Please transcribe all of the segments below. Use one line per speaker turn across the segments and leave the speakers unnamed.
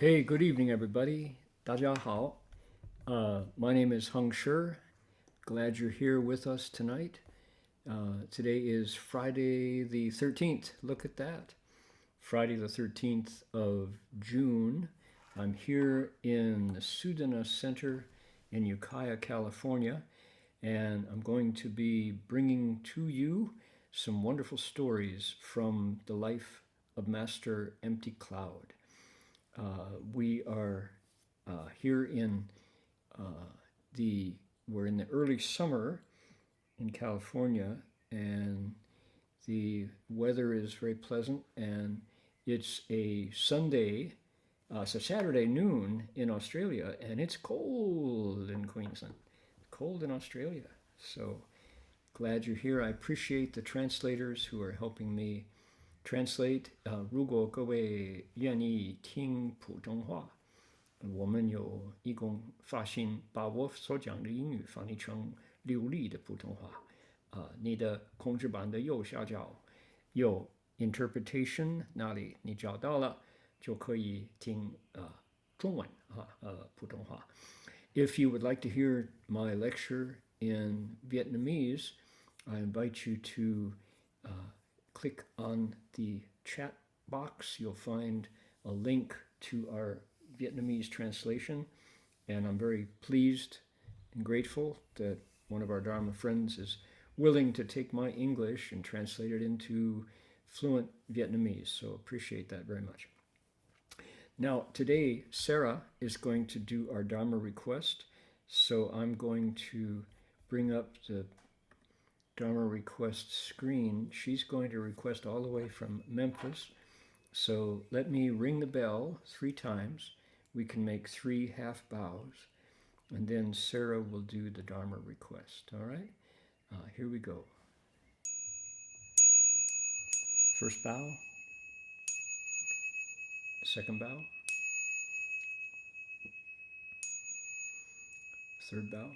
Hey, good evening, everybody. 大家好. My name is Heng Sure. Glad you're here with us tonight. Today is Friday the 13th. Look at that. Friday the 13th of June. I'm here in the Sudana Center in Ukiah, California, and I'm going to be bringing to you some wonderful stories from the life of Master Empty Cloud. We are here in we're in the early summer in California, and the weather is very pleasant, and it's a Sunday, it's a Saturday noon in Australia, and it's cold in Queensland, cold in Australia. So glad you're here. I appreciate the translators who are helping me translate. 如果各位愿意听普通话，我们有义工发心把我所讲的英语翻译成流利的普通话。你的控制板的右下角有 interpretation， 那里你找到了就可以听中文普通话。If you would like to hear my lecture in Vietnamese, I invite you to click on the chat box. You'll find a link to our Vietnamese translation, and I'm very pleased and grateful that one of our Dharma friends is willing to take my English and translate it into fluent Vietnamese, so appreciate that very much. Now, today, Sarah is going to do our Dharma request, so I'm going to bring up the Dharma request screen. She's going to request all the way from Memphis, so let me ring the bell 3 times. We can make 3 half bows, and then Sarah will do the Dharma request, all right? Here we go. First bow, second bow, third bow,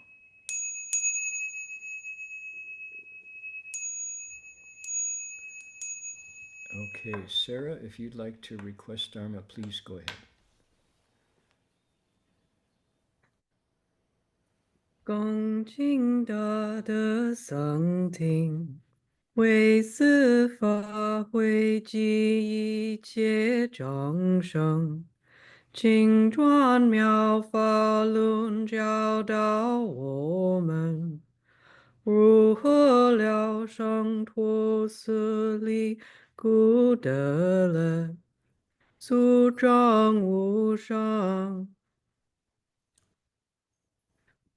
okay, Sarah, if you'd like to request Dharma, please go ahead.
恭敬大德桑听，为此法会集一切众生，请转妙法轮教导我们，如何了生脱死离苦得乐，速证无上。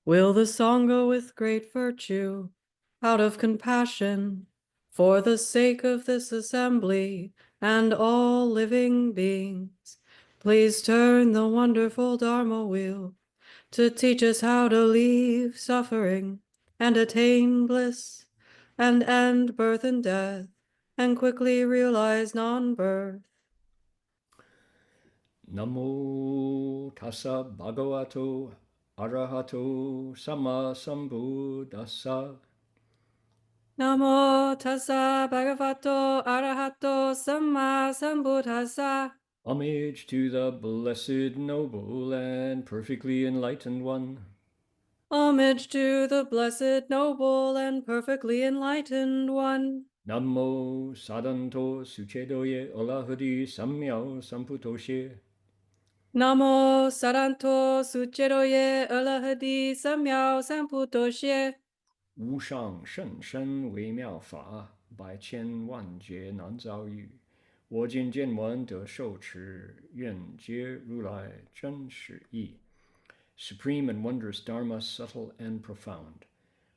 Will the song go with great virtue, out of compassion, for the sake of this assembly and all living beings? Please turn the wonderful Dharma wheel to teach us how to leave suffering and attain bliss, and end birth and death, and quickly realize non-birth.
Namo tassa bhagavato arahato sama sambuddhassa.
Namo tassa bhagavato arahato samma sambuddhassa.
Homage to the blessed, noble, and perfectly enlightened one.
Homage to the blessed, noble, and perfectly enlightened one.
Namo sadanto suchedoye olahadi samyao samputoshe.
Namo saranto sucheroye alahadi samyao samputoshe.
无上甚深微妙法，百千万劫难遭遇。我今见闻得受持，愿解如来真实义。Supreme and wondrous Dharma, subtle and profound,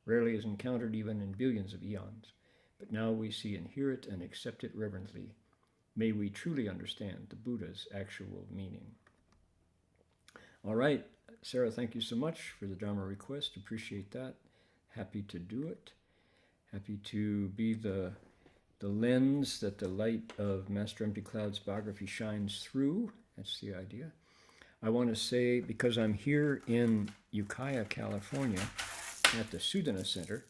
rarely is encountered even in billions of eons, but now we see and hear it and accept it reverently. May we truly understand the Buddha's actual meaning. All right, Sarah, thank you so much for the Dharma request. Appreciate that. Happy to do it. Happy to be the lens that the light of Master Empty Cloud's biography shines through. That's the idea. I want to say, because I'm here in Ukiah, California, at the Sudana Center,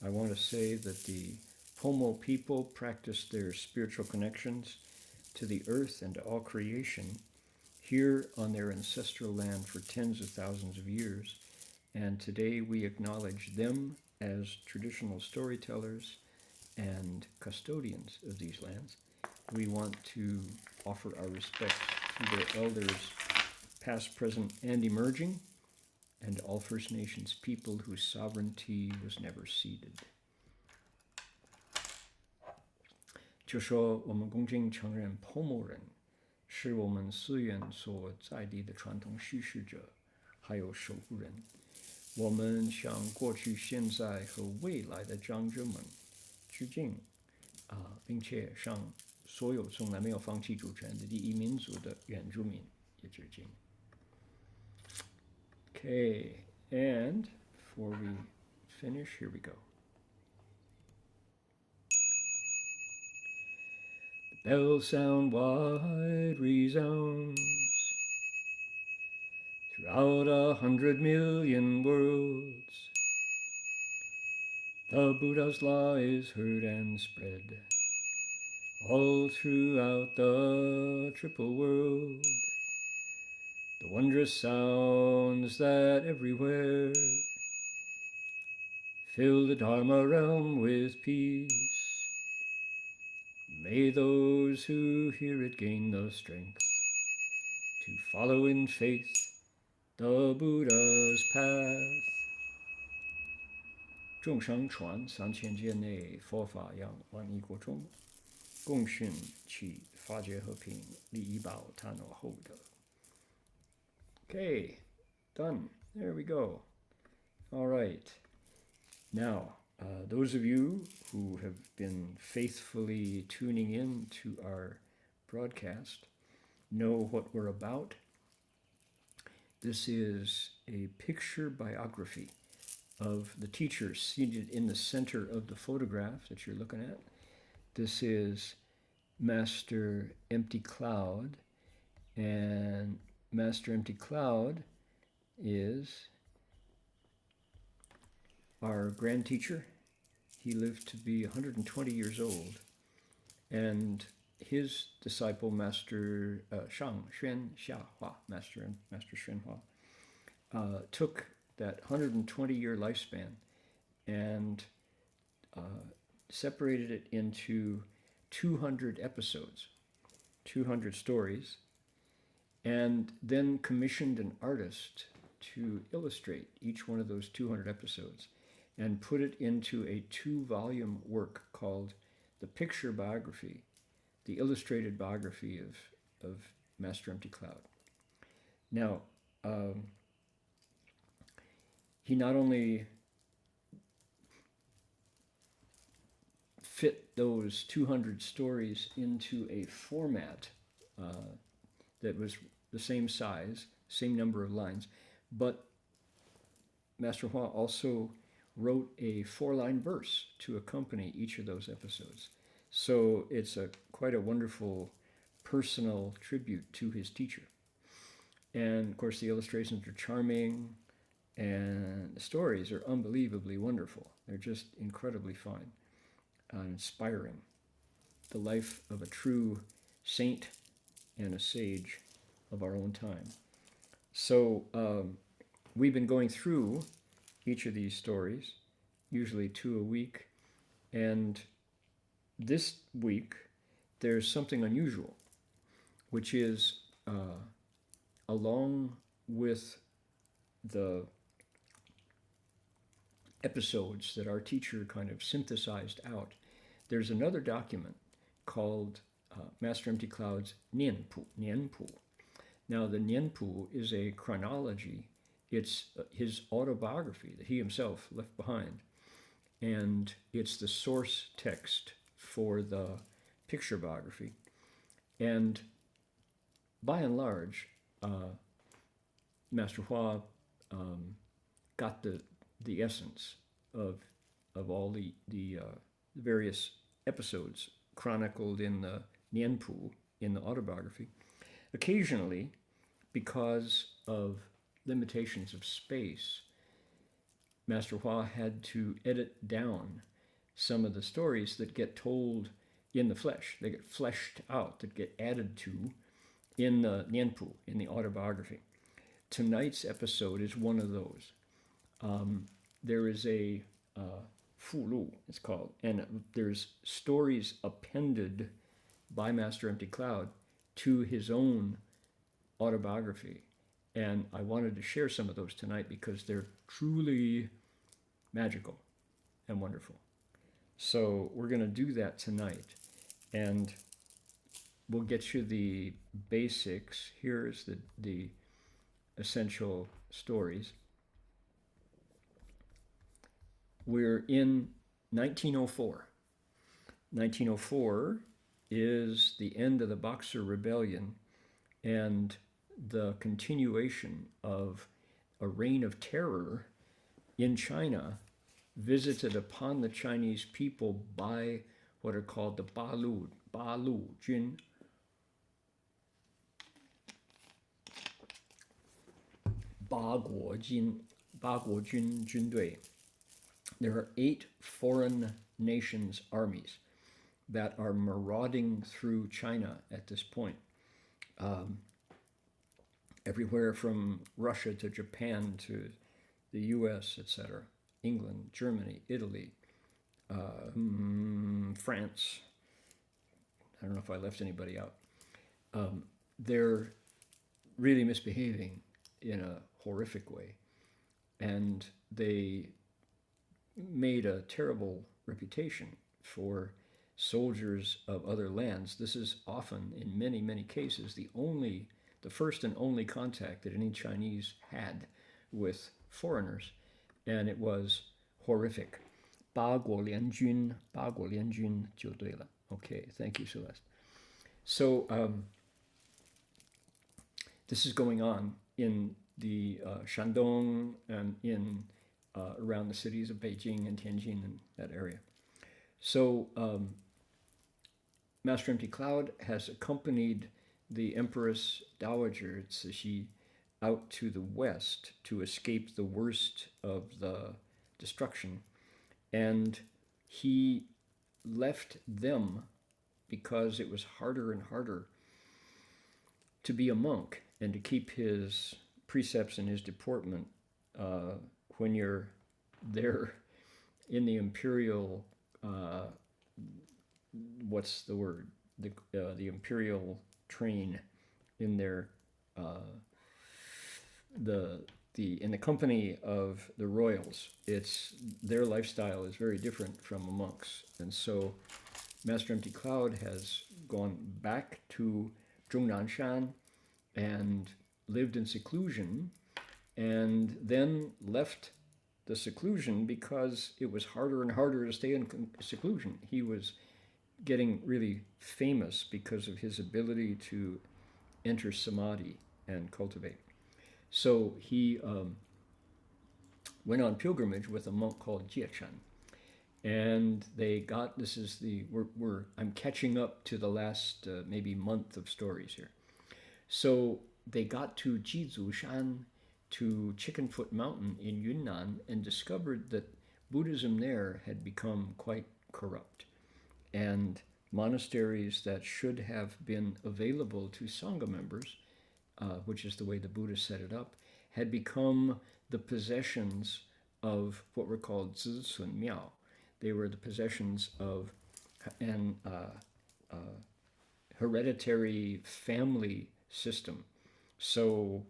I want to say that the Pomo people practice their spiritual connections to the earth and to all creation here on their ancestral land for tens of thousands of years. And today we acknowledge them as traditional storytellers and custodians of these lands. We want to offer our respects to their elders, past, present, and emerging, and all First Nations people whose sovereignty was never ceded. 就说我们恭敬承认婆某人是我们寺院所在地的传统叙事者，还有守护人。我们向过去、现在和未来的长者们致敬，并且向所有从来没有放弃主权的第一民族的原住民也致敬。Okay, and before we finish, here we go. The bells sound wide, resounds throughout 100 million worlds. The Buddha's law is heard and spread all throughout the triple world. The wondrous sounds that everywhere fill the Dharma realm with peace. May those who hear it gain the strength to follow in faith the Buddha's path. 众生传3000劫内，佛法扬万亿国中，共训其法界和平，利益报他诺后德。Okay, done. There we go. All right. Now, those of you who have been faithfully tuning in to our broadcast know what we're about. This is a picture biography of the teacher seated in the center of the photograph that you're looking at. This is Master Empty Cloud, and Master Empty Cloud is our grand teacher. He lived to be 120 years old, and his disciple, Master Shang Xuan Xiahua, Master Xuanhua, took that 120-year lifespan and separated it into 200 episodes, 200 stories, and then commissioned an artist to illustrate each one of those 200 episodes and put it into a 2-volume work called The Picture Biography, the illustrated biography of Master Empty Cloud. Now, he not only fit those 200 stories into a format that was the same size, same number of lines, but Master Hua also wrote a 4-line verse to accompany each of those episodes. So it's quite a wonderful personal tribute to his teacher. And of course the illustrations are charming and the stories are unbelievably wonderful. They're just incredibly fine and inspiring. The life of a true saint and a sage of our own time. So we've been going through each of these stories, usually 2 a week, and this week there's something unusual, which is along with the episodes that our teacher kind of synthesized out, there's another document called Master Empty Cloud's Nianpu. Now, the Nianpu is a chronology. It's his autobiography that he himself left behind, and it's the source text for the picture biography. And by and large, Master Hua got the essence of all the various episodes chronicled in the Nianpu, in the autobiography. Occasionally, because of limitations of space, Master Hua had to edit down some of the stories that get told in the flesh. They get fleshed out, that get added to in the Nianpu, in the autobiography. Tonight's episode is one of those. There is a Fulu, it's called, and there's stories appended by Master Empty Cloud to his own autobiography. And I wanted to share some of those tonight because they're truly magical and wonderful. So we're going to do that tonight. And we'll get you the basics. Here's the essential stories. We're in 1904. 1904 is the end of the Boxer Rebellion and the continuation of a reign of terror in China visited upon the Chinese people by what are called the Balu Jun. Ba Guo Jun Jundui. There are 8 foreign nations' armies that are marauding through China at this point. Everywhere from Russia to Japan to the US, etc. England, Germany, Italy, France. I don't know if I left anybody out. They're really misbehaving in a horrific way. And they made a terrible reputation for soldiers of other lands. This is often, in many, many cases, the first and only contact that any Chinese had with foreigners, and it was horrific. 八国联军就对了. Okay, thank you, Celeste. So this is going on in the Shandong and in around the cities of Beijing and Tianjin and that area. So Master Empty Cloud has accompanied the Empress Dowager Cixi out to the west to escape the worst of the destruction. And he left them because it was harder and harder to be a monk and to keep his precepts and his deportment when you're there in the Imperial, what's the word? The Imperial train in their in the company of the royals. Their lifestyle is very different from a monk's, and so Master Empty Cloud has gone back to Zhongnanshan and lived in seclusion, and then left the seclusion because it was harder and harder to stay in seclusion. He was getting really famous because of his ability to enter samadhi and cultivate. So he went on pilgrimage with a monk called Jiechan, and they got, I'm catching up to the last maybe month of stories here. So they got to Jizushan, to Chickenfoot Mountain in Yunnan, and discovered that Buddhism there had become quite corrupt. And monasteries that should have been available to Sangha members, which is the way the Buddhists set it up, had become the possessions of what were called Zicun Miao. They were the possessions of an hereditary family system. So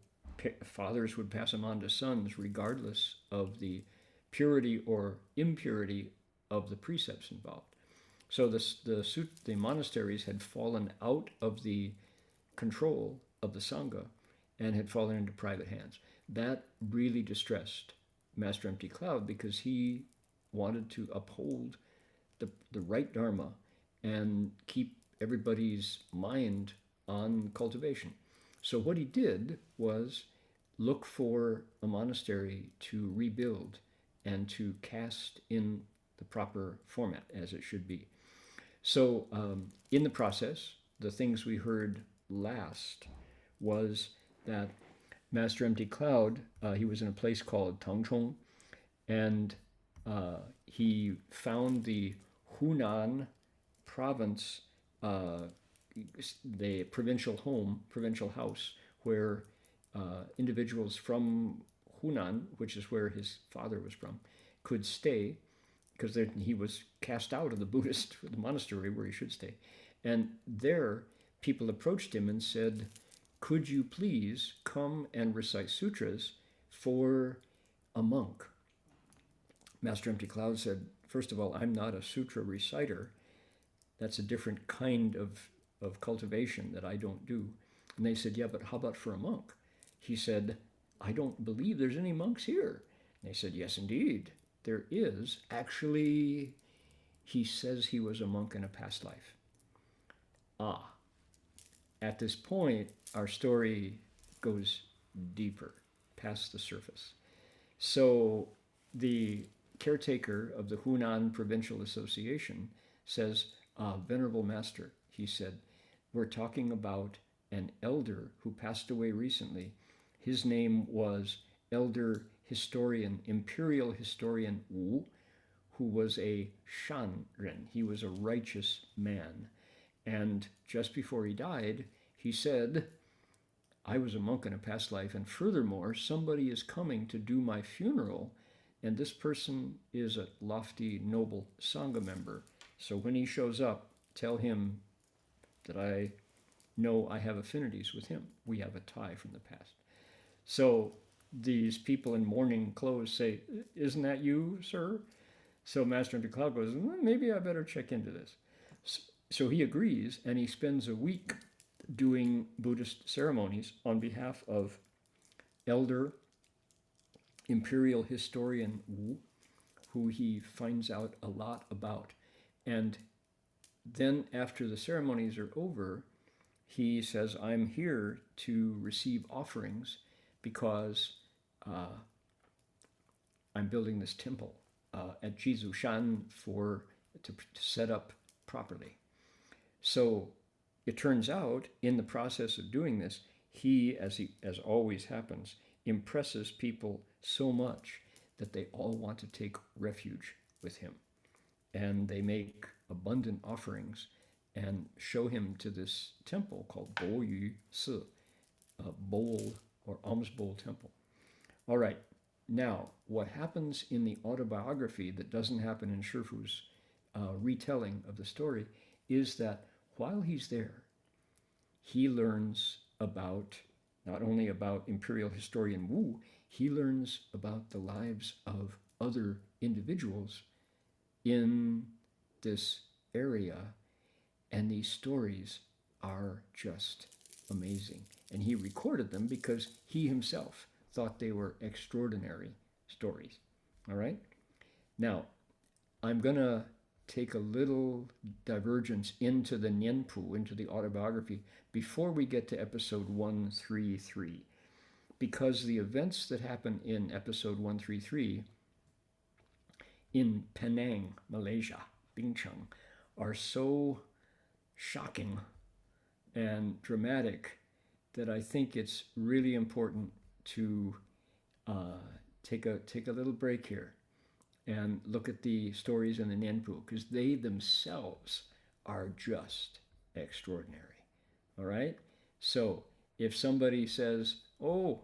fathers would pass them on to sons regardless of the purity or impurity of the precepts involved. So the monasteries had fallen out of the control of the Sangha and had fallen into private hands. That really distressed Master Empty Cloud because he wanted to uphold the right Dharma and keep everybody's mind on cultivation. So what he did was look for a monastery to rebuild and to cast in the proper format as it should be. So in the process, the things we heard last was that Master Empty Cloud, he was in a place called Tangchong, and he found the Hunan province the provincial house, where individuals from Hunan, which is where his father was from, could stay, because he was cast out of the Buddhist the monastery where he should stay. And there, people approached him and said, could you please come and recite sutras for a monk? Master Empty Cloud said, first of all, I'm not a sutra reciter. That's a different kind of cultivation that I don't do. And they said, yeah, but how about for a monk? He said, I don't believe there's any monks here. And they said, yes, indeed, there is. Actually, he says he was a monk in a past life. At this point, our story goes deeper, past the surface. So the caretaker of the Hunan Provincial Association says, Venerable Master, he said, we're talking about an elder who passed away recently. His name was Elder Historian, Imperial Historian Wu, who was a shanren. He was a righteous man. And just before he died, he said, I was a monk in a past life, and furthermore, somebody is coming to do my funeral, and this person is a lofty, noble Sangha member. So when he shows up, tell him that I know I have affinities with him. We have a tie from the past. So these people in mourning clothes say, isn't that you, sir? So Master Empty Cloud goes, maybe I better check into this. So he agrees, and he spends a week doing Buddhist ceremonies on behalf of Elder Imperial Historian Wu, who he finds out a lot about. And then after the ceremonies are over, he says, I'm here to receive offerings because I'm building this temple at Jizushan to set up properly. So it turns out, in the process of doing this, he, as always happens, impresses people so much that they all want to take refuge with him. And they make abundant offerings and show him to this temple called Bo Yu Si, a bowl or alms bowl temple. All right, now what happens in the autobiography that doesn't happen in Shifu's retelling of the story is that while he's there, he learns about, not only about Imperial Historian Wu, he learns about the lives of other individuals in this area, and these stories are just amazing. And he recorded them because he himself thought they were extraordinary stories. All right? Now, I'm going to take a little divergence into the Nianpu, into the autobiography, before we get to episode 133. Because the events that happen in episode 133 in Penang, Malaysia, Binchang, are so shocking and dramatic that I think it's really important to take a little break here and look at the stories in the Nianpu, because they themselves are just extraordinary. All right? So if somebody says, oh,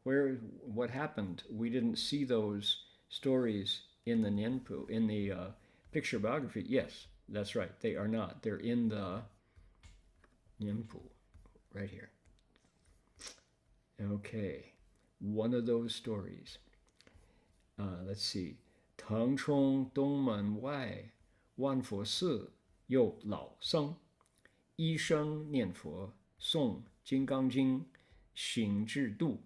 what happened? We didn't see those stories in the Nianpu, in the picture biography. Yes, that's right. They are not. They're in the Nianpu, right here. Okay, one of those stories. Let's see. 腾冲东门外，万佛寺有老僧，一生念佛，诵金刚经，行至度，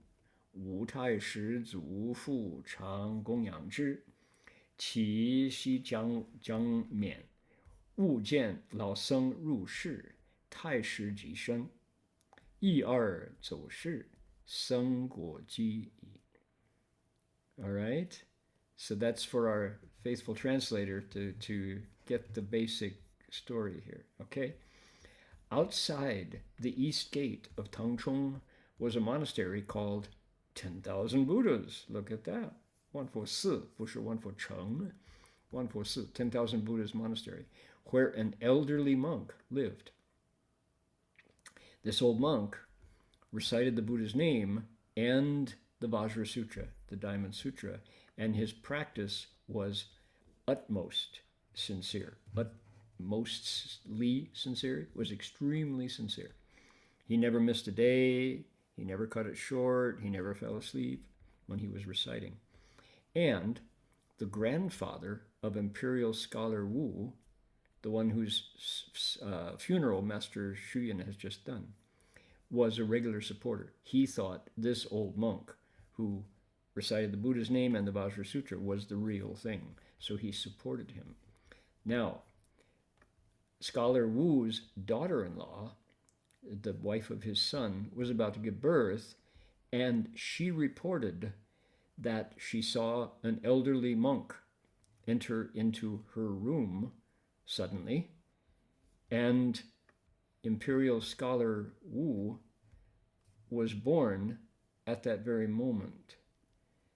无太师祖父常供养之。其西将免，悟见老僧入世，太师即身，一二走势，僧果基矣。All right? So that's for our faithful translator to get the basic story here, okay? Outside the east gate of Tangchong was a monastery called 10,000 Buddhas. Look at that. 144, 不是144, 144, 10,000 Buddhas monastery, where an elderly monk lived. This old monk recited the Buddha's name and the Vajra Sutra, the Diamond Sutra, and his practice was utmost sincere. Utmostly sincere, was extremely sincere. He never missed a day, he never cut it short, he never fell asleep when he was reciting. And the grandfather of Imperial scholar Wu, the one whose funeral Master Shuyan has just done, was a regular supporter. He thought this old monk who recited the Buddha's name and the Vajra Sutra was the real thing, so he supported him. Now, scholar Wu's daughter-in-law, the wife of his son, was about to give birth, and she reported that she saw an elderly monk enter into her room suddenly, and Imperial scholar Wu was born at that very moment.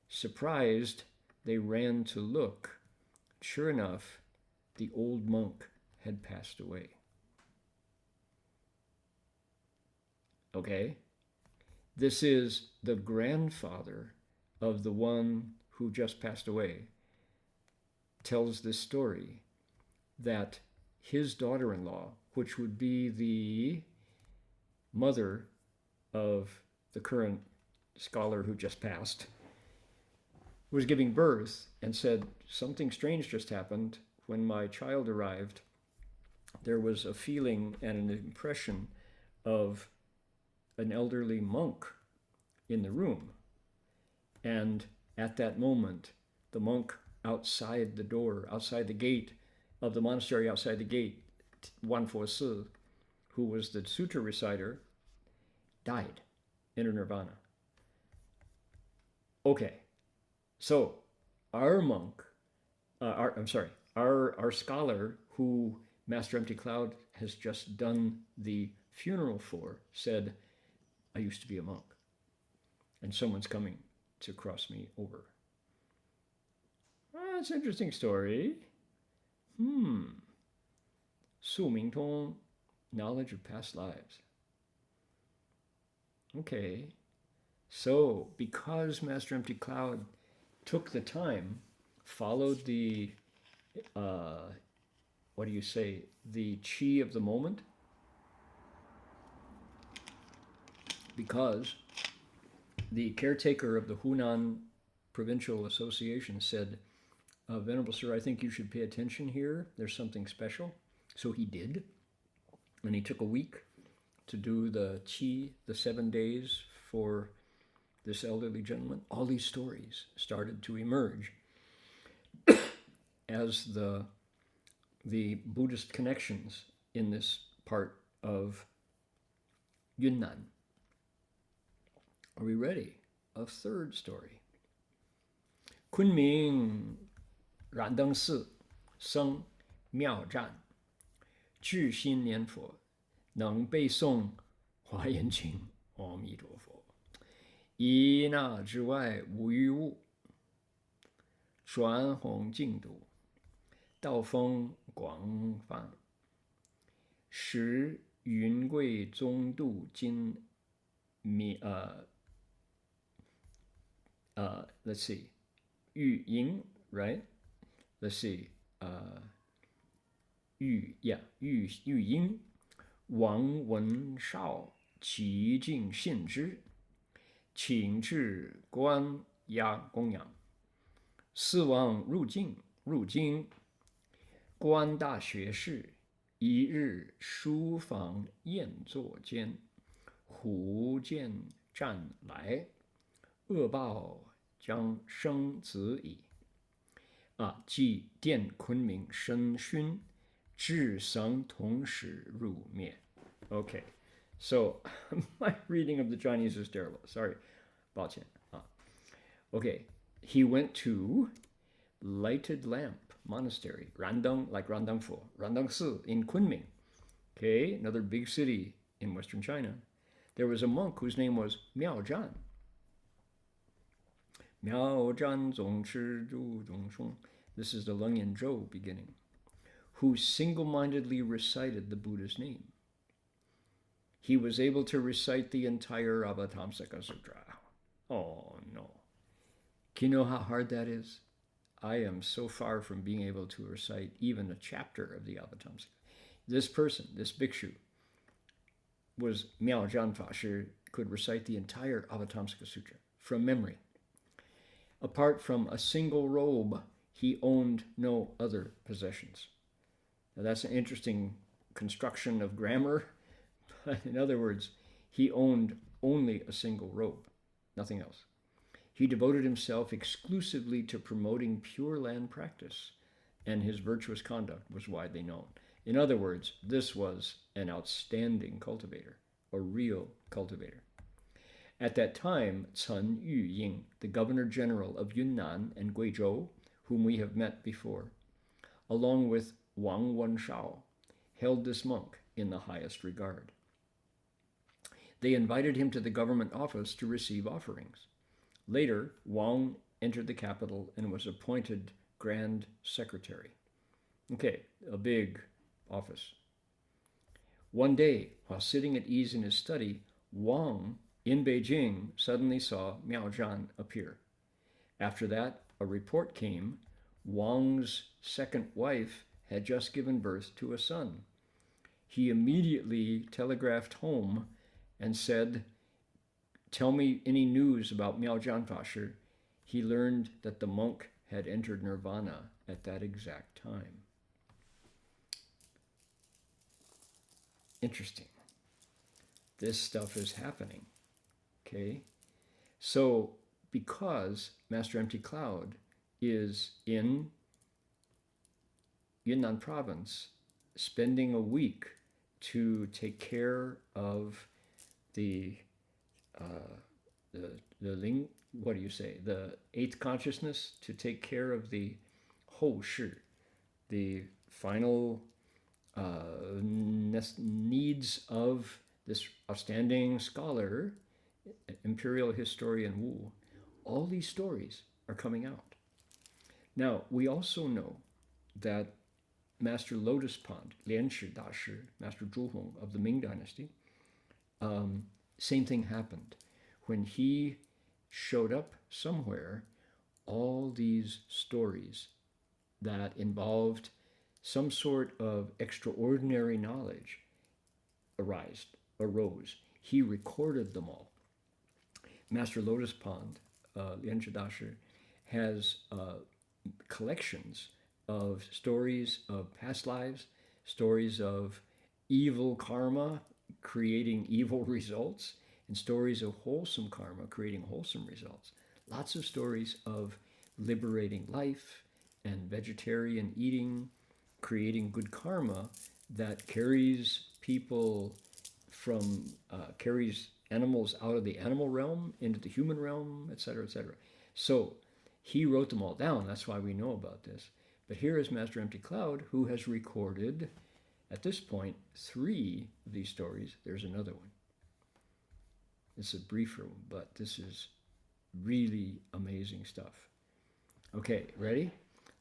Surprised, they ran to look. Sure enough, the old monk had passed away. Okay? This is the grandfather of the one who just passed away, tells this story that his daughter-in-law, which would be the mother of the current scholar who just passed, was giving birth and said, something strange just happened. When my child arrived, there was a feeling and an impression of an elderly monk in the room. And at that moment, the monk outside the door, outside the gate of the monastery, outside the gate, Wanfo Si, who was the sutra reciter, died in nirvana. Okay, so our monk, our scholar who Master Empty Cloud has just done the funeral for said, I used to be a monk, and someone's coming to cross me over. That's an interesting story. Su Ming Tong, knowledge of past lives. Okay, so because Master Empty Cloud took the time, followed the, the chi of the moment, because the caretaker of the Hunan Provincial Association said, Venerable Sir, I think you should pay attention here. There's something special. So he did. And he took a week to do the qi, the 7 days for this elderly gentleman. All these stories started to emerge as the Buddhist connections in this part of Yunnan. Are we ready? A third story. Kunming Randeng Si Seng Miao Zhan 至心念佛能背诵华严经阿弥陀佛一那之外无一物传弘净土道风广泛使云贵中度今let's see 玉英 right let's see 玉英王文绍齐敬信之请至观押供养四王入京观大学士一日书房宴坐间忽见战来恶报将生子矣即殿昆明生勋至丧同时入灭 Okay, so my reading of the Chinese is terrible. Sorry, 抱歉 Okay, he went to Lighted Lamp Monastery, Randeng, like Randeng Fo, Randeng Si in Kunming. Okay, another big city in western China. There was a monk whose name was Miao Zhan. Miao Zhan Zong Chi Zhu Zhong Shong. This is the Lengyan Zhou beginning, who single-mindedly recited the Buddha's name. he was able to recite the entire Avatamsaka Sutra. Oh no. Can you know how hard that is? I am so far from being able to recite even a chapter of the Avatamsaka. This person, this bhikshu, was Miao Zhan Fa Shi, could recite the entire Avatamsaka Sutra from memory. Apart from a single robe, he owned no other possessions. Now that's an interesting construction of grammar, but in other words, he owned only a single robe, nothing else. He devoted himself exclusively to promoting Pure Land practice, and his virtuous conduct was widely known. In other words, this was an outstanding cultivator, a real cultivator. At that time, Chen Yuying, the Governor General of Yunnan and Guizhou, whom we have met before, along with Wang Wenshao, held this monk in the highest regard. They invited him to the government office to receive offerings. Later, Wang entered the capital and was appointed Grand Secretary. Okay, a big office. One day, while sitting at ease in his study, Wang in Beijing suddenly saw Miao Zhan appear. After that, a report came. Wang's second wife had just given birth to a son. He immediately telegraphed home and said, "Tell me any news about Miao Zhan Fa Shi." He learned that the monk had entered nirvana at that exact time. Interesting. This stuff is happening. Okay? So, because Master Empty Cloud is in Yunnan province, spending a week to take care of the ling, what do you say, the eighth consciousness, to take care of the Hou Shi, the final needs of this outstanding scholar, Imperial historian Wu. All these stories are coming out. Now, we also know that Master Lotus Pond, Lianshi Dashi, Master Zhuhong of the Ming Dynasty, same thing happened. When he showed up somewhere, all these stories that involved some sort of extraordinary knowledge arose. He recorded them all. Master Lotus Pond, Lianshi Dashi, has collections of stories of past lives, stories of evil karma creating evil results, and stories of wholesome karma creating wholesome results. Lots of stories of liberating life and vegetarian eating, creating good karma that carries people from, carries animals out of the animal realm into the human realm, etc., etc. So he wrote them all down. That's why we know about this. But here is Master Empty Cloud, who has recorded, at this point, 3 of these stories. There's another one. It's a briefer one, but this is really amazing stuff. Okay, ready?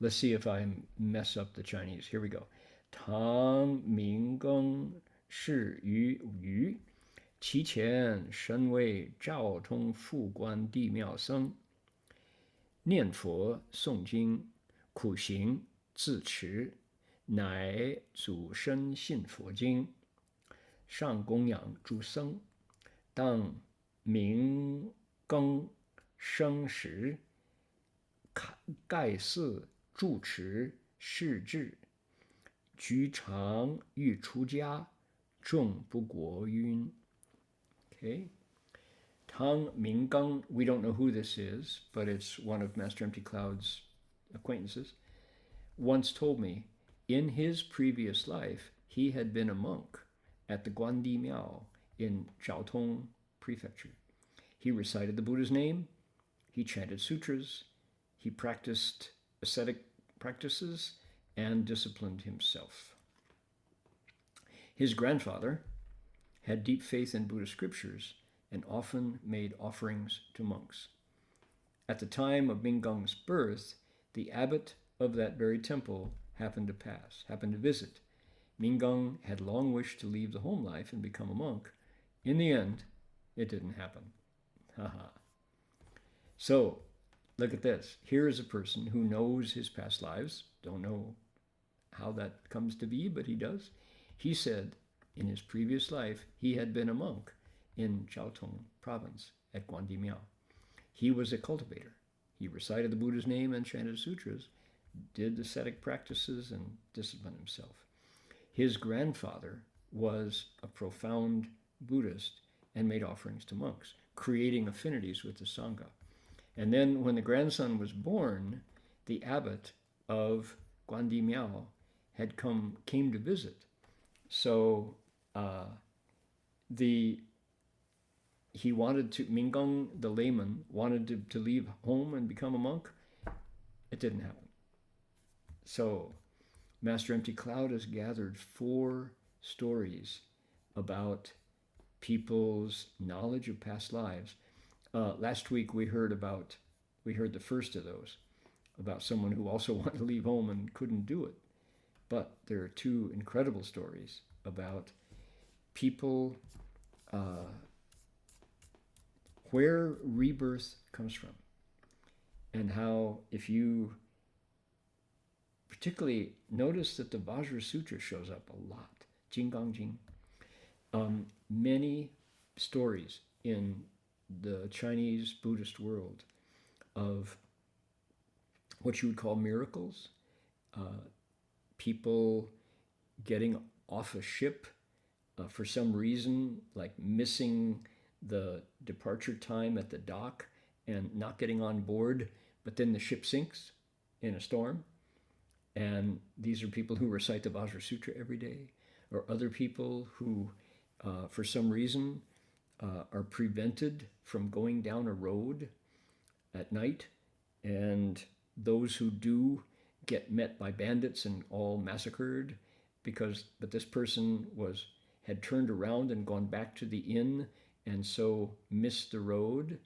Let's see if I mess up the Chinese. Here we go. Tang Ming Geng Shi Yu Yu, Qi Qian Shen Wei Zhao Tong Fu Guan Di Miao Seng, Nian Fo Song Jing, Ku Xing Zi Chi, Nai Zu Shen Xin Fo Jing, Shang Gong Yang Zhu Seng, Dang Ming Geng Sheng Shi, Gai Si Zhu Chi Shi Zhi, Ju Chang Yu Chu Jia, Zhong Bu Guo Yun. Okay. Tang Ming Geng, we don't know who this is, but it's one of Master Empty Cloud's acquaintances, once told me in his previous life he had been a monk at the Guandi Miao in Jiaotong Prefecture. He recited the Buddha's name, he chanted sutras, he practiced ascetic practices, and disciplined himself. His grandfather had deep faith in Buddhist scriptures and often made offerings to monks. At the time of Ming Geng's birth, the abbot of that very temple happened to visit. Ming Geng had long wished to leave the home life and become a monk, in the end, it didn't happen. Haha. So, look at this. Here is a person who knows his past lives. Don't know how that comes to be, but he does. He said in his previous life, he had been a monk in Jiaotong province at Guandi Miao. He was a cultivator. He recited the Buddha's name and chanted sutras, did ascetic practices, and disciplined himself. His grandfather was a profound Buddhist and made offerings to monks, creating affinities with the Sangha. And then when the grandson was born, the abbot of Guandi Miao came to visit. So he wanted to, Mingang, the layman, wanted to leave home and become a monk. It didn't happen. So Master Empty Cloud has gathered 4 stories about people's knowledge of past lives. Last week we heard the first of those, about someone who also wanted to leave home and couldn't do it. But there are 2 incredible stories about people where rebirth comes from, and how, if you particularly notice that the Vajra Sutra shows up a lot, Jinggang Jing, many stories in the Chinese Buddhist world of what you would call miracles, people getting off a ship for some reason, like missing the departure time at the dock and not getting on board, but then the ship sinks in a storm. And these are people who recite the Vajra Sutra every day, or other people who, for some reason, are prevented from going down a road at night, and those who do get met by bandits and all massacred, but this person had turned around and gone back to the inn, and so missed the road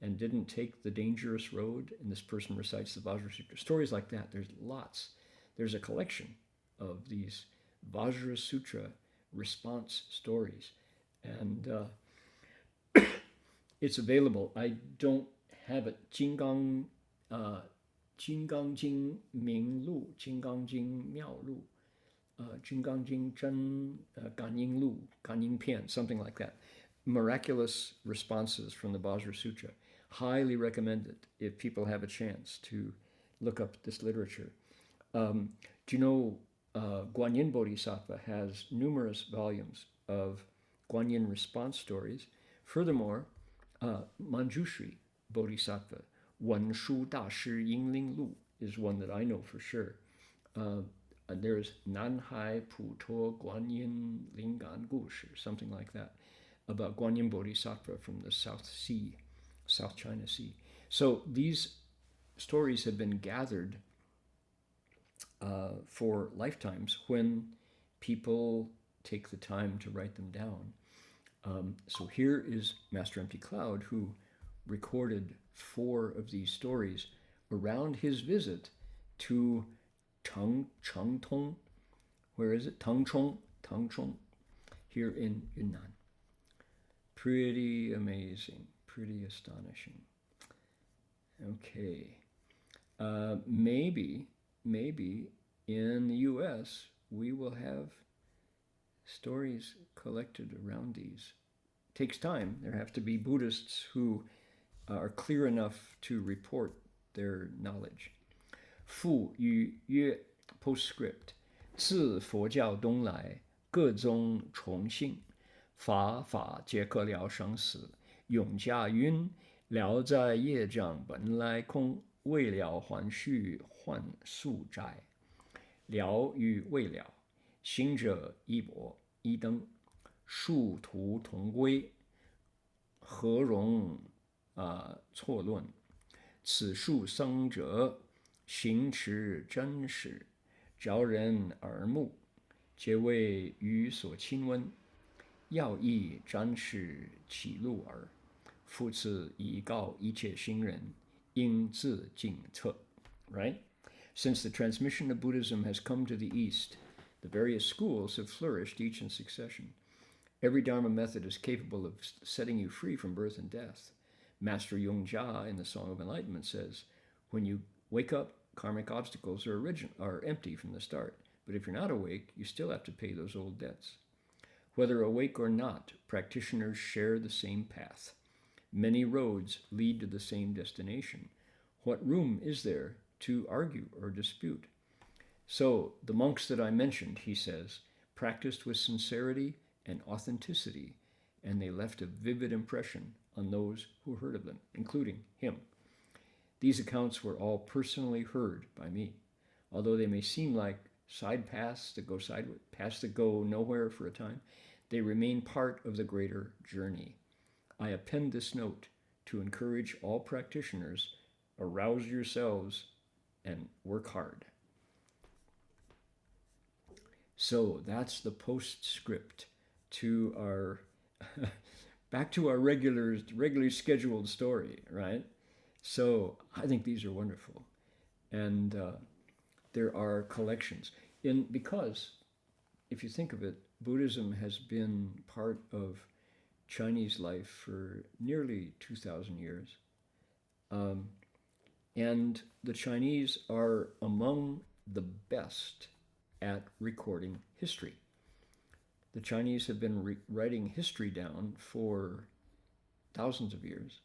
and didn't take the dangerous road, and this person recites the Vajra Sutra. Stories like that, there's lots. There's a collection of these Vajra Sutra response stories, and it's available. I don't have it. Jinggang Jing Ming Lu, Jinggang Jing Miao Lu, Jinggang Jing Zhen Ganying Lu, Ganying Pian, something like that. Miraculous responses from the Vajra Sutra. Highly recommended if people have a chance to look up this literature. Do you know Guanyin Bodhisattva has numerous volumes of Guanyin response stories. Furthermore, Manjushri Bodhisattva, Wen Shu Da Shi Yingling Lu, is one that I know for sure. There's Nanhai Pu To Guanyin Lingan Gushi, something like that, about Guanyin Bodhisattva from the South China Sea. So these stories have been gathered for lifetimes when people take the time to write them down. So here is Master Empty Cloud, who recorded 4 of these stories around his visit to Chengtong. Where is it? Tangchong, here in Yunnan. Pretty amazing, pretty astonishing. Okay, maybe in the U.S. we will have stories collected around these. Takes time. There have to be Buddhists who are clear enough to report their knowledge. 父与曰 postscript 自佛教东来各宗重信法法皆可了生死永嘉云了在业障本来空未了还续换宿债了与未了行者一搏一灯殊途同归何容错论此数僧者行持真实着人耳目皆为于所亲闻要义展示启路耳复此以告一切行人应自警策 right? Since the transmission of Buddhism has come to the East, the various schools have flourished each in succession. Every Dharma method is capable of setting you free from birth and death. Master Yongjia in the Song of Enlightenment says, when you wake up, karmic obstacles are empty from the start. But if you're not awake, you still have to pay those old debts. Whether awake or not, practitioners share the same path. Many roads lead to the same destination. What room is there to argue or dispute? So the monks that I mentioned, he says, practiced with sincerity and authenticity, and they left a vivid impression on those who heard of them, including him. These accounts were all personally heard by me, although they may seem like side paths that go sideways, paths that go nowhere for a time. They remain part of the greater journey. I append this note to encourage all practitioners, arouse yourselves and work hard. So that's the postscript to our back to our regularly scheduled story, right? So I think these are wonderful, and there are collections because if you think of it, Buddhism has been part of Chinese life for nearly 2,000 years, and the Chinese are among the best at recording history. The Chinese have been writing history down for thousands of years.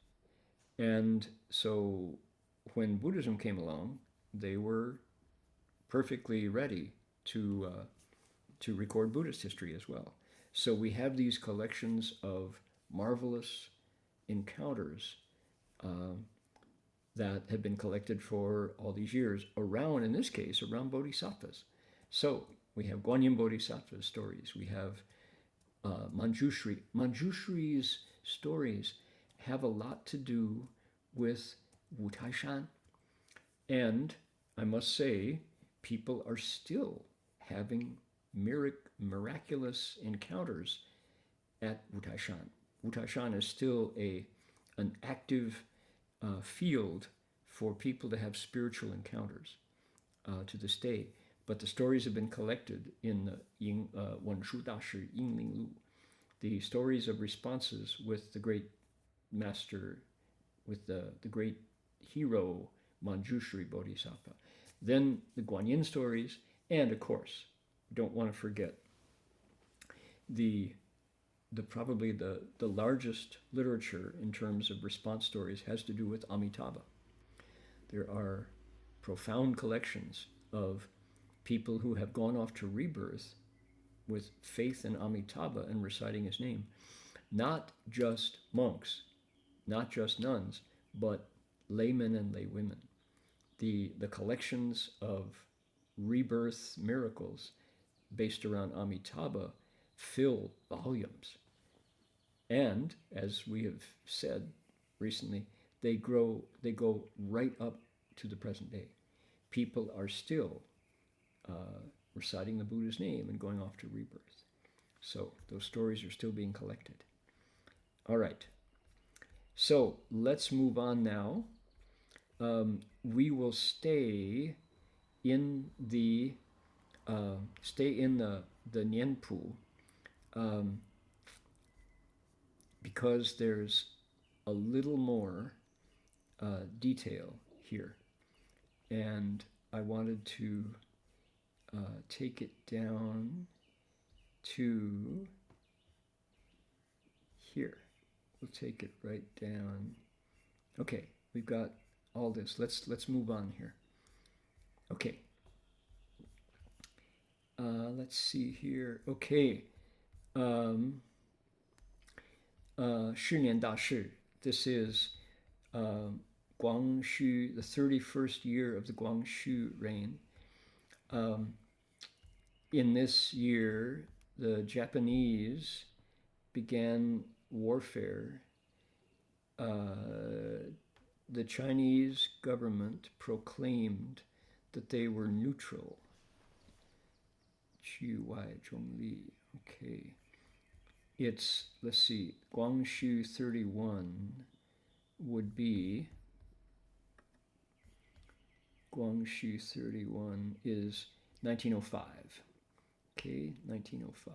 And so when Buddhism came along, they were perfectly ready to record Buddhist history as well. So we have these collections of marvelous encounters that have been collected for all these years around, in this case, around bodhisattvas. So we have Guanyin Bodhisattva's stories. We have Manjushri. Manjushri's stories have a lot to do with Wu Taishan. And I must say, people are still having miraculous encounters at Wu Taishan. Wu Taishan is still an active field for people to have spiritual encounters to this day. But the stories have been collected in the Wenshu Dashi Yingling Lu, the stories of responses with the great master, with the great hero Manjushri Bodhisattva. Then the Guanyin stories, and of course, don't want to forget the probably the largest literature in terms of response stories has to do with Amitabha. There are profound collections of people who have gone off to rebirth with faith in Amitabha and reciting his name. Not just monks, not just nuns, but laymen and laywomen. The collections of rebirth miracles based around Amitabha fill volumes. And as we have said recently, they go right up to the present day. People are still reciting the Buddha's name and going off to rebirth. So those stories are still being collected. All right. So let's move on now. We will stay in the Nianpu because there's a little more detail here, and I wanted to take it down to here. We'll take it right down. Okay, we've got all this. Let's move on here. Okay. Let's see here. Okay. 10年大事. This is Guangxu, the 31st year of the Guangxu reign. In this year, the Japanese began warfare. The Chinese government proclaimed that they were neutral. Okay. It's, let's see, Guangxu 31 would be, Guangxu 31 is 1905. Okay, 1905.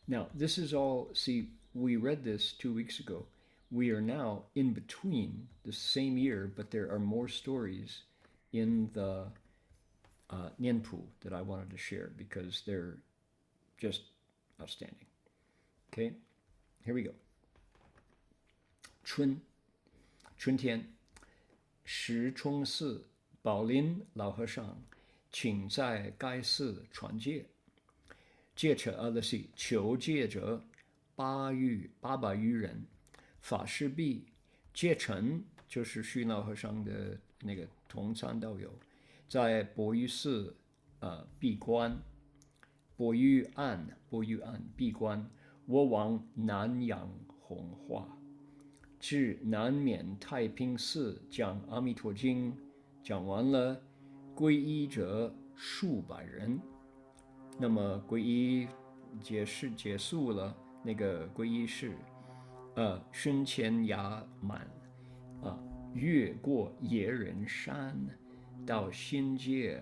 Now, this is all, see, we read this 2 weeks ago. We are now in between the same year, but there are more stories in the Nianpu that I wanted to share because they're just outstanding. Okay, here we go. 春天，石冲寺宝林老和尚，请在该寺传戒。戒者let's see，求戒者800余人，法师毕，戒尘就是虚老和尚的那个同参道友，在博玉寺闭关，博玉庵闭关，我往南洋弘化。至南缅太平寺讲《阿弥陀经》，讲完了，皈依者数百人。那么皈依结束了，那个皈依是，胸前压满，越过野人山，到新界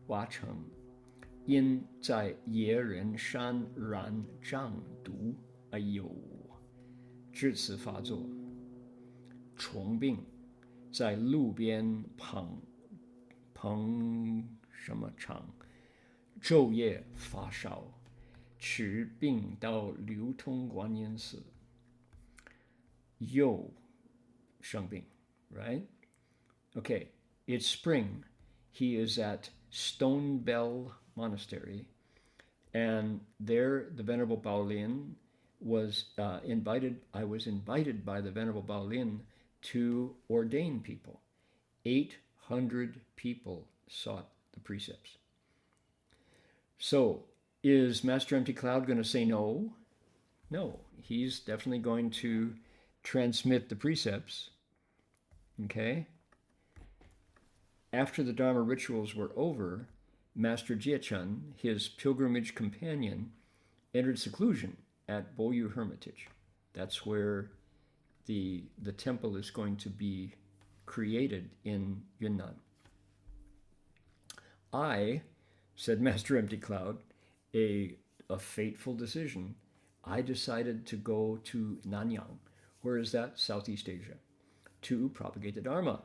瓦城，因在野人山染瘴毒，哎呦，至此发作，重病，在路边捧什么场，昼夜发烧，持病到流通观音寺，又生病 right? Okay, it's spring. He is at Stone Bell Monastery, and there the Venerable Baolin was invited. I was invited by the Venerable Baolin to ordain people. 800 people sought the precepts. So, is Master Empty Cloud going to say no? No, he's definitely going to transmit the precepts. Okay? After the Dharma rituals were over, Master Jiechun, his pilgrimage companion, entered seclusion at Boyu Hermitage. That's where the temple is going to be created in Yunnan. I, said Master Empty Cloud, a fateful decision. I decided to go to Nanyang. Where is that? Southeast Asia. To propagate the Dharma.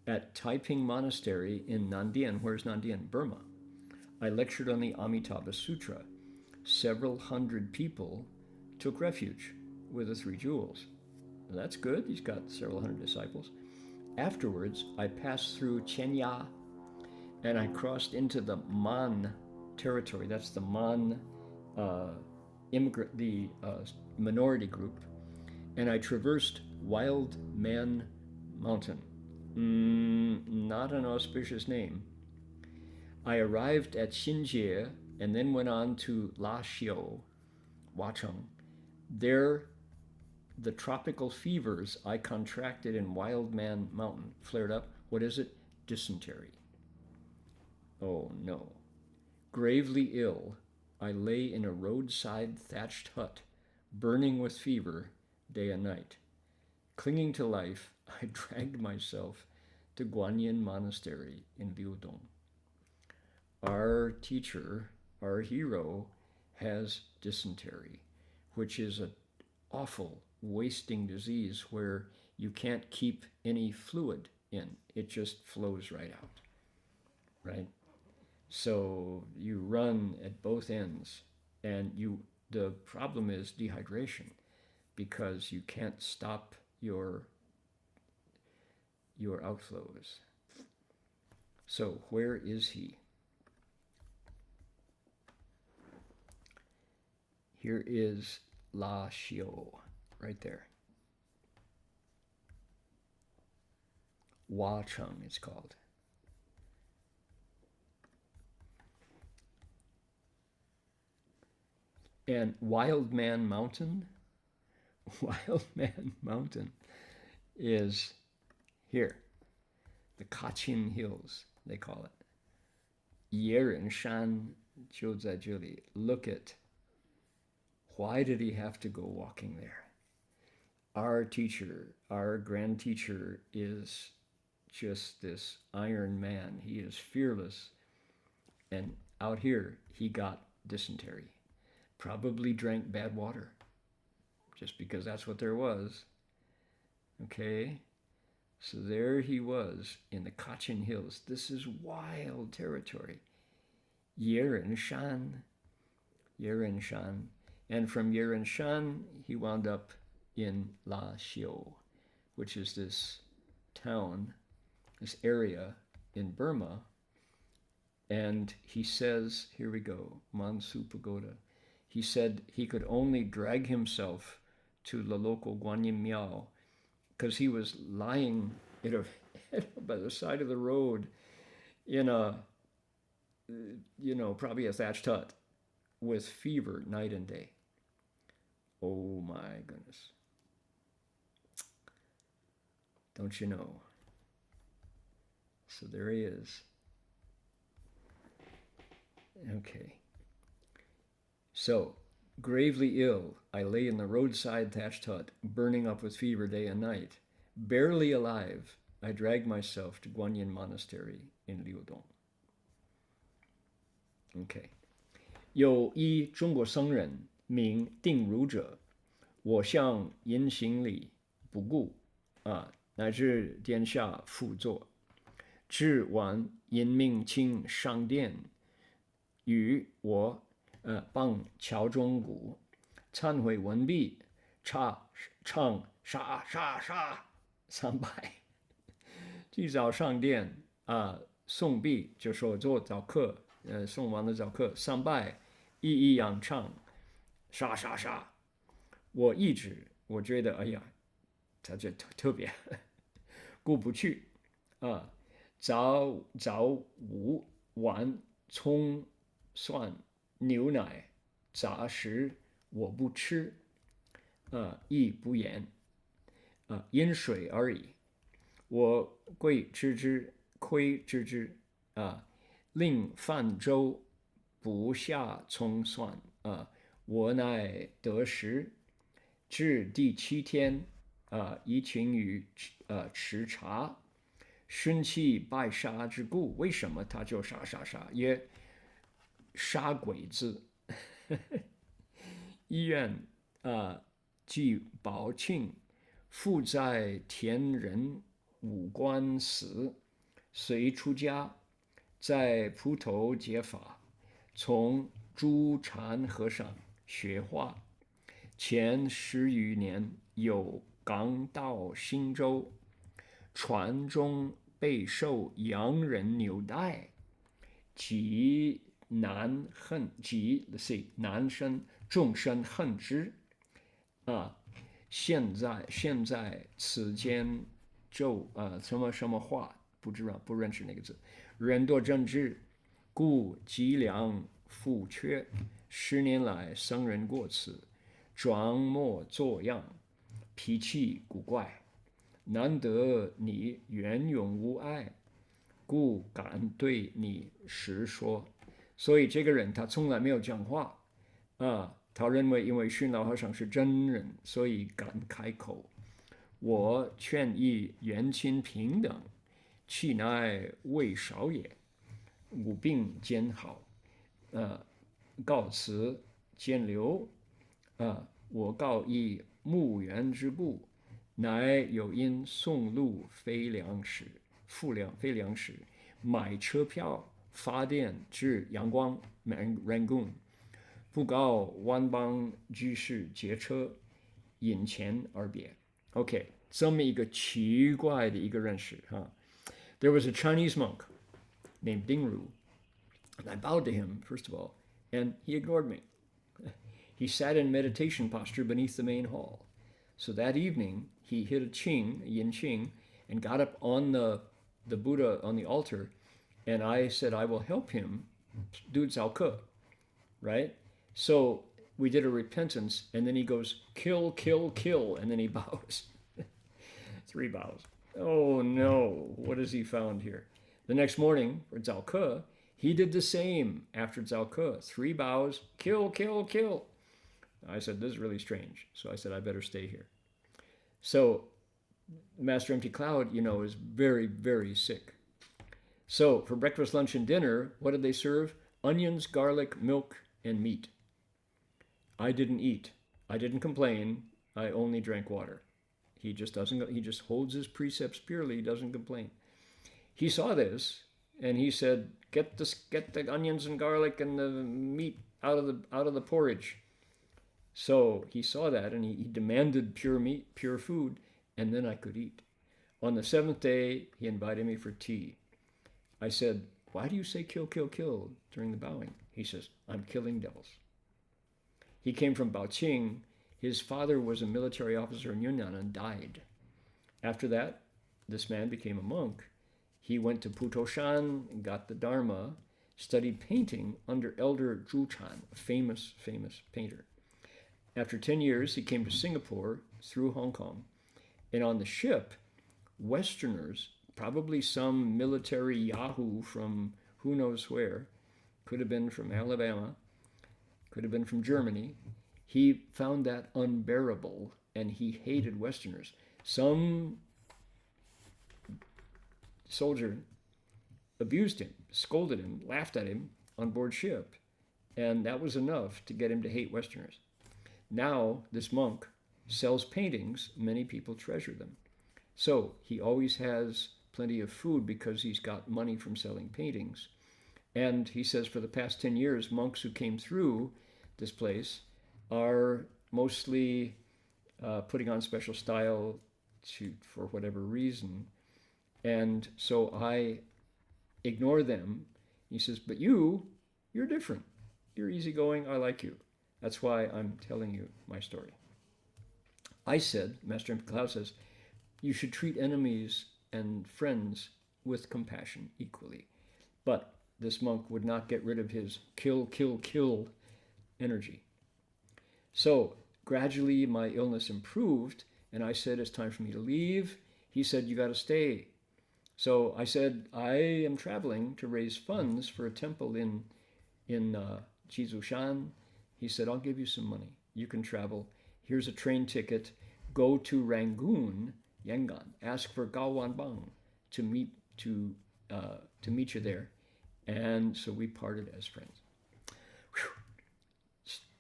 At Taiping Monastery in Nandian. Where's Nandian? Burma. I lectured on the Amitabha Sutra. Several hundred people took refuge with the three jewels. That's good. He's got several hundred disciples. Afterwards, I passed through Chenya and I crossed into the Man territory. That's the Man minority group. And I traversed Wild Man Mountain. Not an auspicious name. I arrived at Xinjie and then went on to La Xiu, Wacheng. There, the tropical fevers I contracted in Wild Man Mountain flared up. What is it? Dysentery. Oh no. Gravely ill, I lay in a roadside thatched hut, burning with fever day and night. Clinging to life, I dragged myself to Guanyin Monastery in Liudong. Our teacher, our hero, has dysentery, which is an awful wasting disease where you can't keep any fluid in. It just flows right out, right? So you run at both ends, and the problem is dehydration because you can't stop your outflows. So where is he? Here is La Xiu, right there. Wacheng, it's called. And Wild Man Mountain is here. The Kachin Hills, they call it. Yerin Shan jiu zai zhe li. Look at, why did he have to go walking there? Our teacher, our grand teacher, is just this iron man. He is fearless. And out here, he got dysentery. probably drank bad water, just because that's what there was. Okay, so there he was in the Kachin Hills. This is wild territory. Yerenshan. And from Yerenshan, he wound up in La Xiu, which is this town, this area in Burma. And he says, here we go, Mansu Pagoda. He said he could only drag himself to the local Guanyin Miao because he was lying by the side of the road in a, probably a thatched hut with fever night and day. Oh my goodness. Don't you know? So there he is. Okay. So, gravely ill, I lay in the roadside thatched hut, burning up with fever day and night. Barely alive, I dragged myself to Guanyin Monastery in Liudong. Okay. 有一中国僧人名定如者，我向言行礼不顾乃至殿下复坐，至晚因命请上殿，与我傍桥中鼓，忏悔完毕，唱杀300，祭早上殿诵毕就说做早课，诵完了早课3拜，一扬唱，杀，我一直我觉得哎呀，他这特别过不去早午晚葱蒜牛奶杂食我不吃亦不言饮水而已。我贵知之，亏知之令饭粥不下葱蒜我乃得食。至第7天宜请于持茶，熏气拜杀之故。为什么他就杀？也杀鬼子。医院即宝庆，父在田人武官死，随出家，在蒲头结法，从朱禅和尚学画。前10余年，有刚到新州，船中备受洋人纽带，极难生众生恨之现在此间就什么话不知道，不认识那个字。人多政治，故脊梁腹缺。10年来，僧人过此，装模作样，脾气古怪。难得你圆融无碍，故敢对你实说。所以这个人他从来没有讲话他认为因为训老和尚是真人，所以敢开口。我劝议元亲平等，岂乃未少也？吾病兼好告辞见留我告以墓园之故，乃有因送路非粮食，买车票发电至阳光 Rangoon， 不告湾邦居士劫车，引钱而别。OK， 这么一个奇怪的一个认识There was a Chinese monk named Dingru, and I bowed to him first of all, and he ignored me. He sat in meditation posture beneath the main hall. So that evening, he hit a yin qing, and got up on the Buddha on the altar, and I said, I will help him do Zao Ke, right? So we did a repentance, and then he goes, kill, and then he bows. 3 bows. Oh no, what has he found here? The next morning, for Zao Ke, he did the same after Zao Ke. 3 bows, kill. I said, this is really strange. So I said, I better stay here. So Master Empty Cloud, is very, very sick. So for breakfast, lunch, and dinner, what did they serve? Onions, garlic, milk, and meat. I didn't eat. I didn't complain. I only drank water. He just doesn't. He just holds his precepts purely. He doesn't complain. He saw this and he said, get the onions and garlic and the meat out of the porridge." So he saw that and he demanded pure meat, pure food, and then I could eat. On the seventh day, he invited me for tea. I said, "Why do you say kill, kill, kill during the bowing?" He says, "I'm killing devils." He came from Baoqing. His father was a military officer in Yunnan and died. After that, this man became a monk. He went to Putoshan and got the Dharma, studied painting under Elder Zhu Chan, a famous, famous painter. After 10 years, he came to Singapore through Hong Kong. And on the ship, Westerners, probably some military yahoo from who knows where, could have been from Alabama, could have been from Germany, he found that unbearable and he hated Westerners. Some soldier abused him, scolded him, laughed at him on board ship, and that was enough to get him to hate Westerners. Now, this monk sells paintings, many people treasure them. So he always has plenty of food because he's got money from selling paintings. And he says for the past 10 years, monks who came through this place are mostly putting on special style for whatever reason. And so I ignore them. He says, "But you're different. You're easygoing. I like you. That's why I'm telling you my story." I said, Master Empty Cloud says, "You should treat enemies and friends with compassion equally." But this monk would not get rid of his kill, kill, kill energy. So gradually my illness improved, and I said, "It's time for me to leave." He said, "You got to stay." So I said, "I am traveling to raise funds for a temple in Jizushan." He said, "I'll give you some money. You can travel. Here's a train ticket. Go to Rangoon, Yangon. Ask for Gao Wanbang to meet you there." And so we parted as friends. Whew.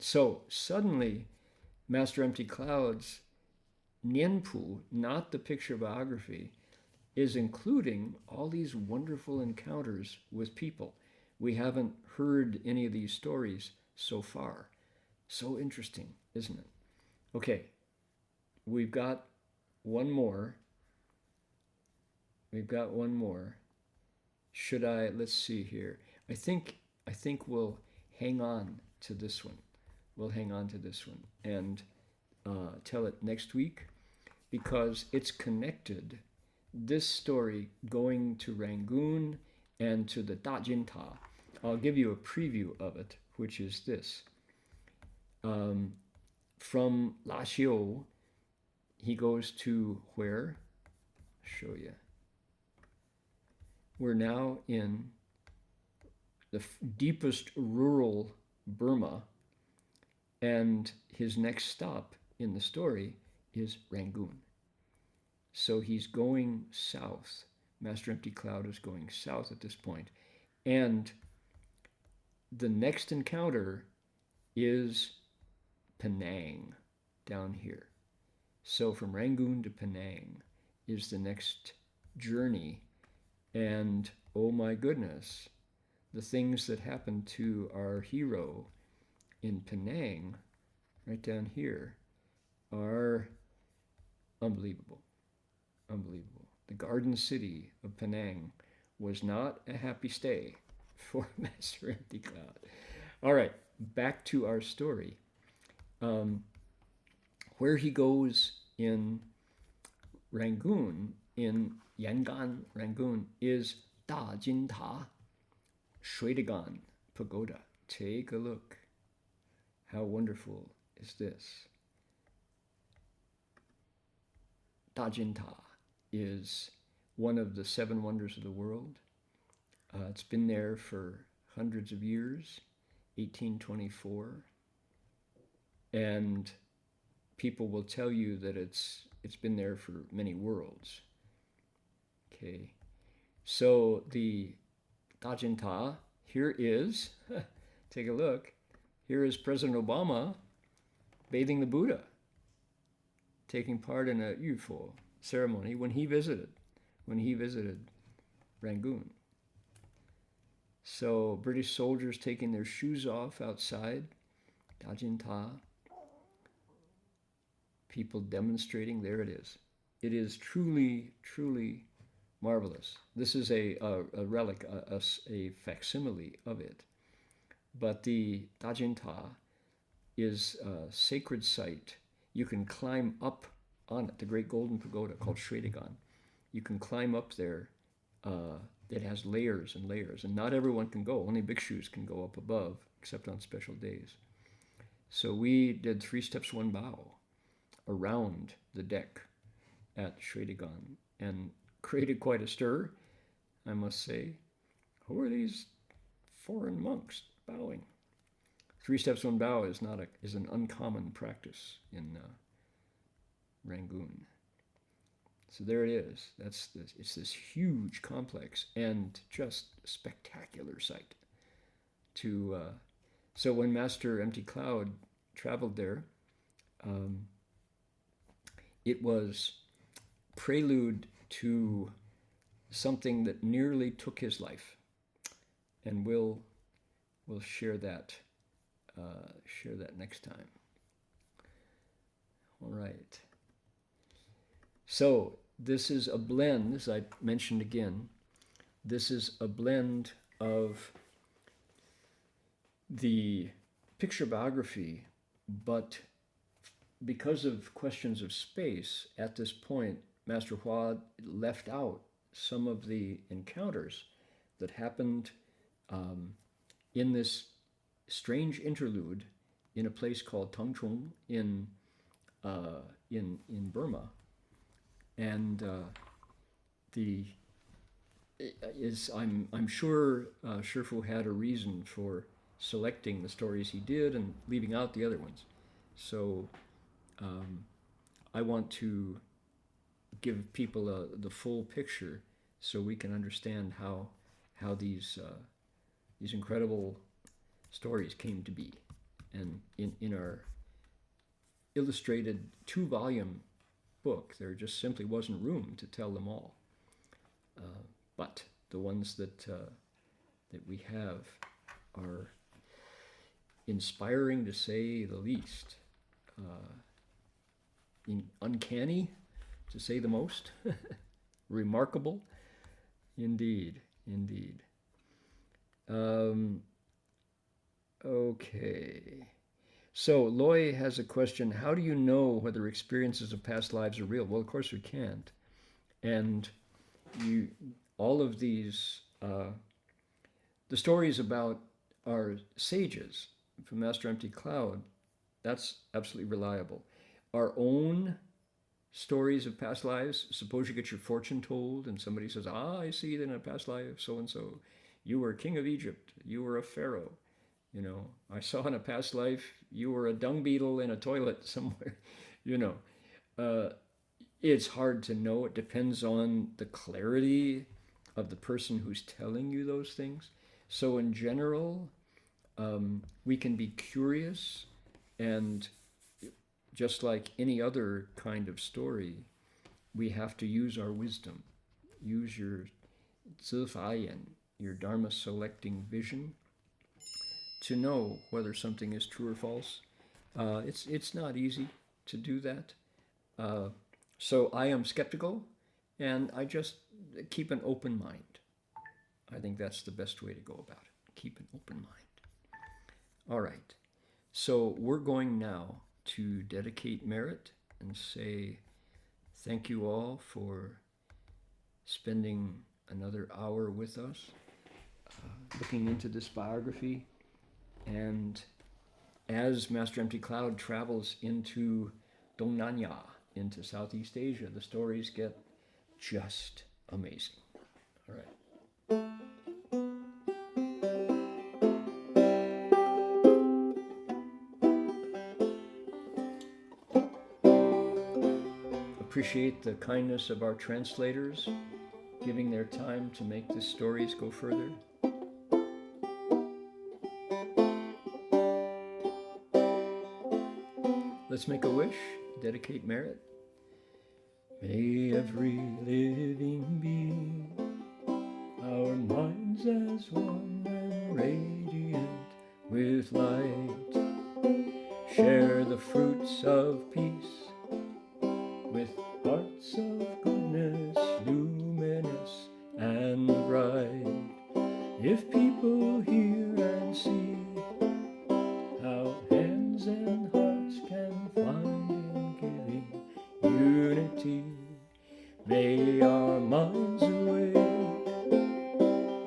So suddenly, Master Empty Cloud's Nianpu, not the picture biography, is including all these wonderful encounters with people. We haven't heard any of these stories so far. So interesting, isn't it? Okay, we've got one more. Let's see here. I think we'll hang on to this one. And tell it next week because it's connected. This story going to Rangoon and to the Dajinta. I'll give you a preview of it, which is this. From La Xiu, he goes to where? I'll show you. We're now in the deepest rural Burma, and his next stop in the story is Rangoon. So he's going south. Master Empty Cloud is going south at this point. And the next encounter is Penang down here. So from Rangoon to Penang is the next journey. And oh my goodness, the things that happened to our hero in Penang, right down here, are unbelievable. Unbelievable. The garden city of Penang was not a happy stay for Master Empty Cloud. All right, back to our story. Where he goes in Rangoon, in Yangon, Rangoon, is Dajinta Shuidagan Pagoda. Take a look. How wonderful is this? Dajinta is one of the 7 wonders of the world. It's been there for hundreds of years, 1824. And people will tell you that it's been there for many worlds. Okay, so the Dajinta, here is, take a look, here is President Obama bathing the Buddha, taking part in a yufo ceremony when he visited Rangoon. So British soldiers taking their shoes off outside, Dajinta, people demonstrating, there it is. It is truly, truly marvelous. This is a relic, a facsimile of it. But the Dajinta is a sacred site. You can climb up on it, the great golden pagoda called Shwedagon. You can climb up there. It has layers and layers, and not everyone can go. Only bhikshus can go up above, except on special days. So we did 3 steps, 1 bow around the deck at Shwedagon and created quite a stir, I must say. Who are these foreign monks bowing? 3 steps, 1 bow is an uncommon practice in Rangoon. So there it is. It's this huge complex and just spectacular sight. So when Master Empty Cloud traveled there, it was prelude to something that nearly took his life, and we'll share that next time. All right. So this is a blend, as I mentioned again, this is a blend of the picture biography, but because of questions of space, at this point, Master Hua left out some of the encounters that happened in this strange interlude in a place called Tangchung in Burma. And I'm sure Shifu had a reason for selecting the stories he did and leaving out the other ones. So I want to give people the full picture so we can understand how these incredible stories came to be. And in our illustrated 2-volume book, there just simply wasn't room to tell them all. But the ones that we have are inspiring, to say the least, uncanny, to say the most, remarkable, indeed. Okay. So Loy has a question. How do you know whether experiences of past lives are real? Well, of course we can't. And all of these, the stories about our sages from Master Empty Cloud, that's absolutely reliable. Our own stories of past lives, suppose you get your fortune told and somebody says, I see that in a past life, so-and-so, you were king of Egypt, you were a pharaoh. You know, I saw in a past life you were a dung beetle in a toilet somewhere. It's hard to know. It depends on the clarity of the person who's telling you those things. So in general, we can be curious, and just like any other kind of story, we have to use our wisdom. Use your zifayan, your Dharma selecting vision, to know whether something is true or false. It's not easy to do that. So I am skeptical, and I just keep an open mind. I think that's the best way to go about it. Keep an open mind. All right. So we're going now to dedicate merit and say thank you all for spending another hour with us, looking into this biography. And as Master Empty Cloud travels into Dongnanya, into Southeast Asia, the stories get just amazing. All right. Appreciate the kindness of our translators, giving their time to make the stories go further. let's make a wish, dedicate merit. May every living being, our minds as one and radiant with light, share the fruits of peace with hearts of goodness, luminous and bright. If people hear and see how hands and hearts can find in giving unity, may our minds awake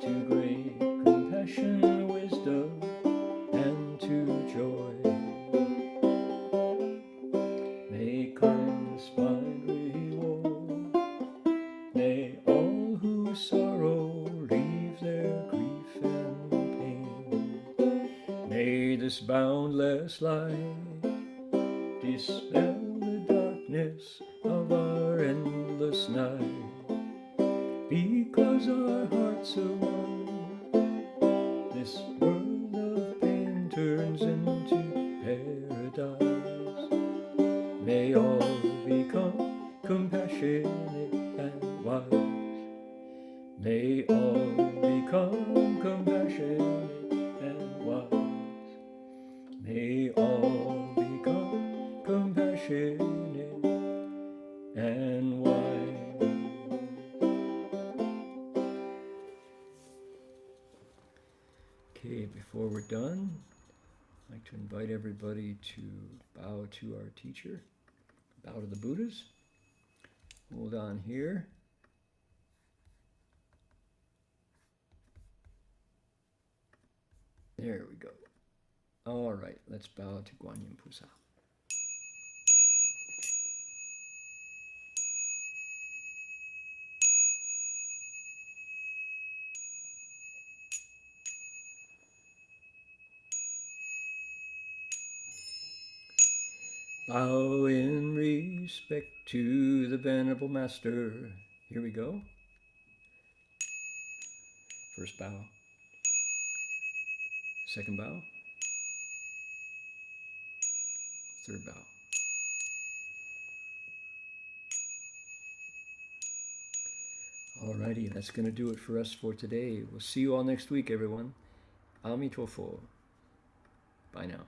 to great compassion, wisdom, and to joy. May kindness find reward. May all who sorrow leave their grief and pain. May this boundless light dispel the darkness of our endless night. Because our hearts are one, this world of pain turns into paradise. May all become compassionate and wise. May all become compassionate and wise. May all become compassionate and wise. Okay, before we're done, I'd like to invite everybody to bow to our teacher, bow to the Buddhas. Hold on here. There we go. All right, let's bow to Guanyin Pusa. Bow in respect to the Venerable Master. Here we go. First bow. Second bow. Third bow. Alrighty, that's going to do it for us for today. We'll see you all next week, everyone. Amitofo. Bye now.